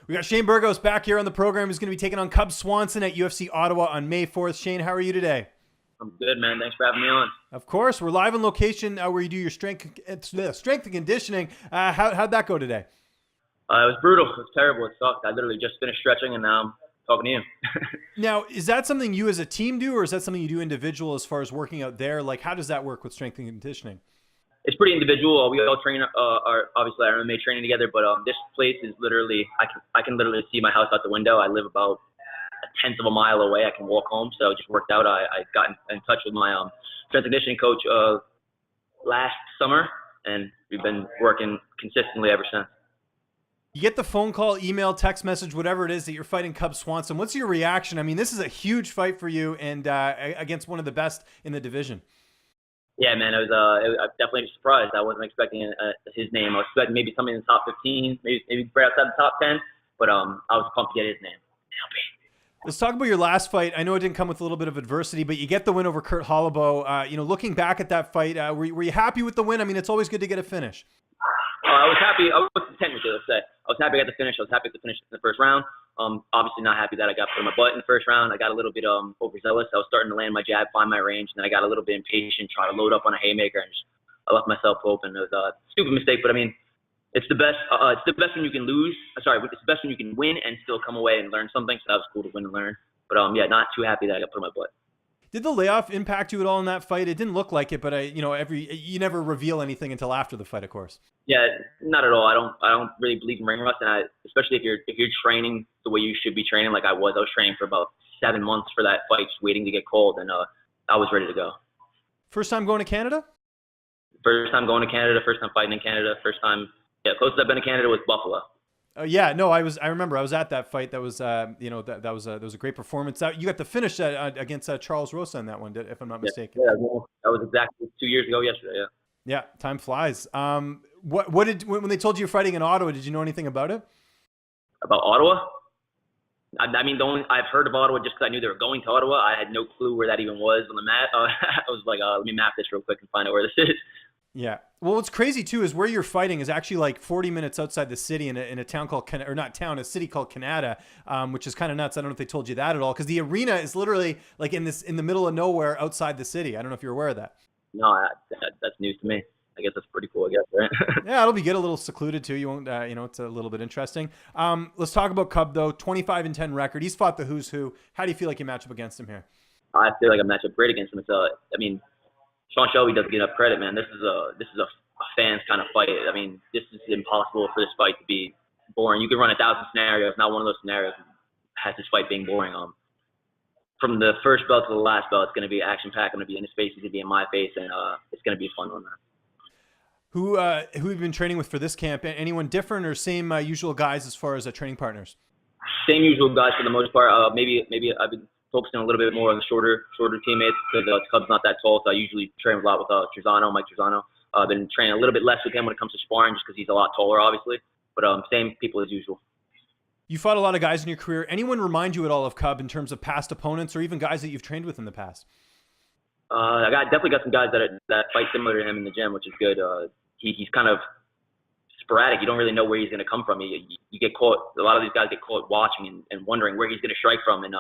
We got Shane Burgos back here on the program. He's going to be taking on Cub Swanson at UFC Ottawa on May 4th. Shane, how are you today? I'm good, man. Thanks for having me on. Of course. We're live on location where you do your strength and conditioning. How'd that go today? It was brutal. It was terrible. It sucked. I literally just finished stretching, and now I'm talking to you. Now, is that something you as a team do, or is that something you do individual as far as working out there? Like, how does that work with strength and conditioning? It's pretty individual. We all train, obviously our MMA training together, but this place is literally, I can literally see my house out the window. I live about a tenth of a mile away. I can walk home, so it just worked out. I got in touch with my strength and conditioning coach last summer, and we've been working consistently ever since. You get the phone call, email, text message, whatever it is that you're fighting Cub Swanson. What's your reaction? I mean, this is a huge fight for you and against one of the best in the division. Yeah, man, I was definitely surprised. I wasn't expecting his name. I was expecting maybe something in the top 15, maybe right outside the top 10, but I was pumped to get his name. Let's talk about your last fight. I know it didn't come with a little bit of adversity, but you get the win over Kurt Holloway. Looking back at that fight, were you happy with the win? I mean, it's always good to get a finish. I was happy. I was content with it, let's say. I was happy I got the finish. I was happy to finish in the first round. Obviously not happy that I got put in my butt in the first round. I got a little bit overzealous. I was starting to land my jab, find my range, and then I got a little bit impatient, trying to load up on a haymaker, and I left myself open. It was a stupid mistake, but I mean, it's the best. It's the best when you can lose. It's the best when you can win and still come away and learn something. So that was cool to win and learn. But yeah, not too happy that I got put in my butt. Did the layoff impact you at all in that fight? It didn't look like it, but you never reveal anything until after the fight, of course. Yeah, not at all. I don't really believe in ring rust, and especially if you're training the way you should be training, like I was. I was training for about 7 months for that fight, just waiting to get called, and I was ready to go. First time going to Canada? First time going to Canada. First time fighting in Canada. First time, closest I've been to Canada was Buffalo. Yeah, no, I remember I was at that fight. That was, that was a great performance. You got the finish against Charles Rosa in that one, if I'm not mistaken. Yeah, that was exactly 2 years ago yesterday. Yeah. Yeah, time flies. When they told you you're fighting in Ottawa, did you know anything about it? About Ottawa? I mean, I've heard of Ottawa just because I knew they were going to Ottawa. I had no clue where that even was on the map. I was like, let me map this real quick and find out where this is. Yeah. Well, what's crazy too is where you're fighting is actually like 40 minutes outside the city in a town called a city called Canada, which is kind of nuts. I don't know if they told you that at all, because the arena is literally like in the middle of nowhere outside the city. I don't know if you're aware of that. No, that's news to me. I guess that's pretty cool, I guess, right? Yeah, it'll be good. A little secluded too. You won't, it's a little bit interesting. Let's talk about Cub though. 25-10 record. He's fought the who's who. How do you feel like you match up against him here? I feel like I match up great against him. I mean, Sean Shelby doesn't get enough credit, man. This is a fans kind of fight. I mean, this is impossible for this fight to be boring. You can run 1,000 scenarios. Not one of those scenarios has this fight being boring. From the first belt to the last belt, it's going to be action-packed. I'm going to be in his face. He's going to be in my face, and it's going to be a fun one, man. Who have you been training with for this camp? Anyone different or same usual guys as far as training partners? Same usual guys for the most part. Maybe I've been focusing a little bit more on the shorter teammates because Cub's not that tall, so I usually train a lot with Mike Trezano. I've been training a little bit less with him when it comes to sparring just because he's a lot taller, obviously. But same people as usual. You fought a lot of guys in your career. Anyone remind you at all of Cub in terms of past opponents or even guys that you've trained with in the past? I definitely got some guys that fight similar to him in the gym, which is good. He's kind of sporadic. You don't really know where he's going to come from. You get caught. A lot of these guys get caught watching and wondering where he's going to strike from. And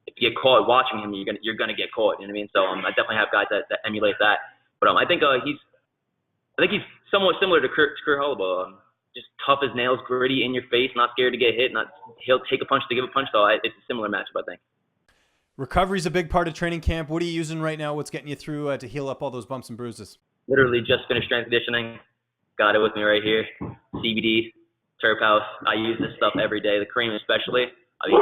if you get caught watching him, you're gonna get caught. You know what I mean? So I definitely have guys that emulate that. But I think he's somewhat similar to Kurt Holloway. Just tough as nails, gritty, in your face, not scared to get hit. He'll take a punch to give a punch. So it's a similar matchup, I think. Recovery's a big part of training camp. What are you using right now? What's getting you through to heal up all those bumps and bruises? Literally just finished strength conditioning. Got it with me right here. CBD, Terphouse. I use this stuff every day. The cream especially. I mean,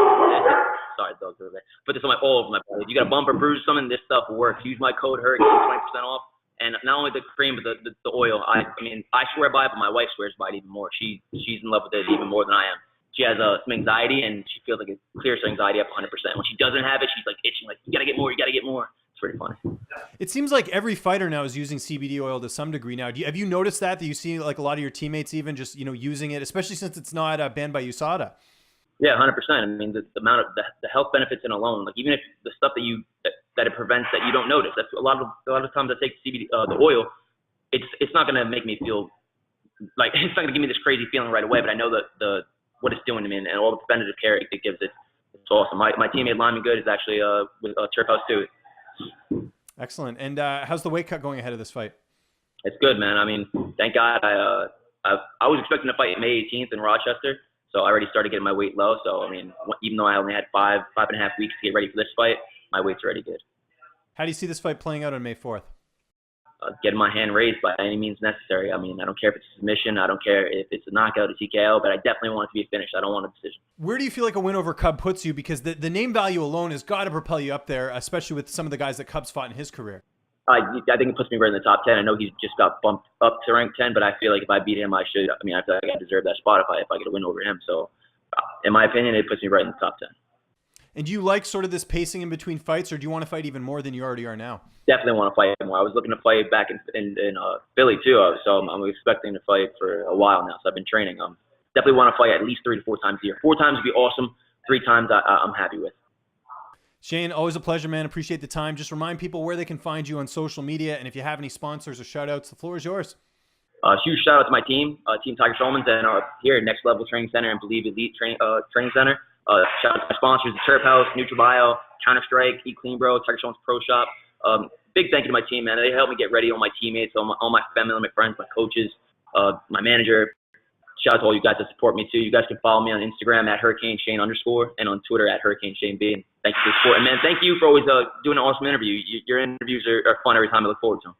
sorry, dogs over there. Put this on all over my body. If you got a bump or bruise, something, this stuff works. Use my code HER, get 20% off. And not only the cream, but the oil. I mean, I swear by it, but my wife swears by it even more. She's in love with it even more than I am. She has some anxiety, and she feels like it clears her anxiety up 100%. When she doesn't have it, she's like itching, like, you got to get more, you got to get more. It's pretty funny. It seems like every fighter now is using CBD oil to some degree now. Have you noticed that you see like a lot of your teammates even just, using it, especially since it's not banned by USADA? Yeah, 100%. I mean, the amount of the health benefits in alone, like even if the stuff that it prevents that you don't notice, that's a lot of times I take CBD, the oil, it's not going to make me feel like, it's not going to give me this crazy feeling right away, but I know that the what it's doing to me and all the preventative care it gives it. It's awesome. My teammate Lyman Good is actually with Terphouse too. Excellent. And how's the weight cut going ahead of this fight? It's good, man. I mean, thank God. I was expecting to fight May 18th in Rochester, so I already started getting my weight low. So I mean, even though I only had 5.5 weeks to get ready for this fight, my weight's already good. How do you see this fight playing out on May 4th? Getting my hand raised by any means necessary. I mean, I don't care if it's a submission. I don't care if it's a knockout, a TKO, but I definitely want it to be a finish. I don't want a decision. Where do you feel like a win over Cub puts you? Because the name value alone has got to propel you up there, especially with some of the guys that Cub's fought in his career. I think it puts me right in the top 10. I know he's just got bumped up to rank 10, but I feel like if I beat him, I feel like I deserve that spot if I get a win over him. So, in my opinion, it puts me right in the top 10. And do you like sort of this pacing in between fights, or do you want to fight even more than you already are now? Definitely want to fight more. I was looking to fight back in Philly too, so I'm expecting to fight for a while now. So I've been training. Definitely want to fight at least 3 to 4 times a year. 4 times would be awesome. 3 times I'm happy with. Shane, always a pleasure, man. Appreciate the time. Just remind people where they can find you on social media, and if you have any sponsors or shout-outs, the floor is yours. Huge shout-out to my team, Team Tiger Showman's, and here at Next Level Training Center and Believe Elite Training Center. Shout out to my sponsors, Terphouse, NutriBio, Counter-Strike, Eat Clean Bro, Tiger Showman's Pro Shop. Big thank you to my team, man. They helped me get ready, all my teammates, all my family, my friends, my coaches, my manager. Shout out to all you guys that support me too. You guys can follow me on Instagram at @HurricaneShane_ and on Twitter at @HurricaneShaneB. And thank you for the support. And man, thank you for always doing an awesome interview. Your interviews are fun every time. I look forward to them.